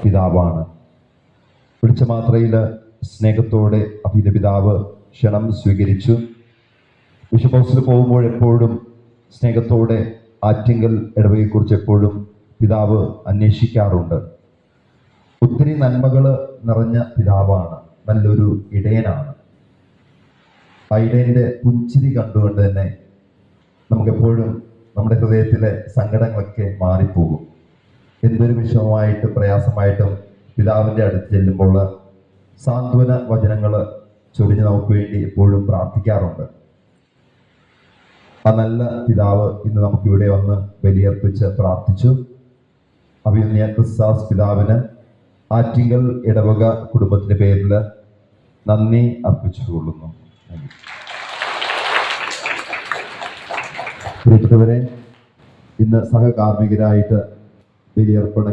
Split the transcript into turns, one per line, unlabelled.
പിതാവാണ്. വിളിച്ച മാത്രയിൽ സ്നേഹത്തോടെ അഭിത പിതാവ് ക്ഷണം സ്വീകരിച്ചു. ബിഷപ്പ് ഹൗസിൽ പോകുമ്പോൾ എപ്പോഴും സ്നേഹത്തോടെ ആറ്റിങ്കൽ ഇടവകയെക്കുറിച്ച് എപ്പോഴും പിതാവ് അന്വേഷിക്കാറുണ്ട്. ഒത്തിരി നന്മകൾ നിറഞ്ഞ പിതാവാണ്, നല്ലൊരു ഇടയനാണ്. ആ ഇടയൻ്റെ പുഞ്ചിരി കണ്ടുകൊണ്ട് തന്നെ നമുക്കെപ്പോഴും നമ്മുടെ ഹൃദയത്തിലെ സങ്കടങ്ങളൊക്കെ മാറിപ്പോകും. എന്തൊരു വിഷമമായിട്ടും പ്രയാസമായിട്ടും പിതാവിൻ്റെ അടുത്ത് ചെല്ലുമ്പോൾ സാന്ത്വന വചനങ്ങൾ ചൊരിഞ്ഞ് നമുക്ക് വേണ്ടി എപ്പോഴും പ്രാർത്ഥിക്കാറുണ്ട്. ആ നല്ല പിതാവ് ഇന്ന് നമുക്കിവിടെ വന്ന് ബലിയർപ്പിച്ച് പ്രാർത്ഥിച്ചു. അഭിമന്യ ക്രിസ്താസ് പിതാവിന് ആറ്റിങ്കൽ ഇടവക കുടുംബത്തിന്റെ പേരിൽ നന്ദി അർപ്പിച്ചുകൊള്ളുന്നു. പ്രിയപ്പെട്ടവരെ, ഇന്ന് സഹകാർമ്മികരായിട്ട് ബലിയർപ്പണ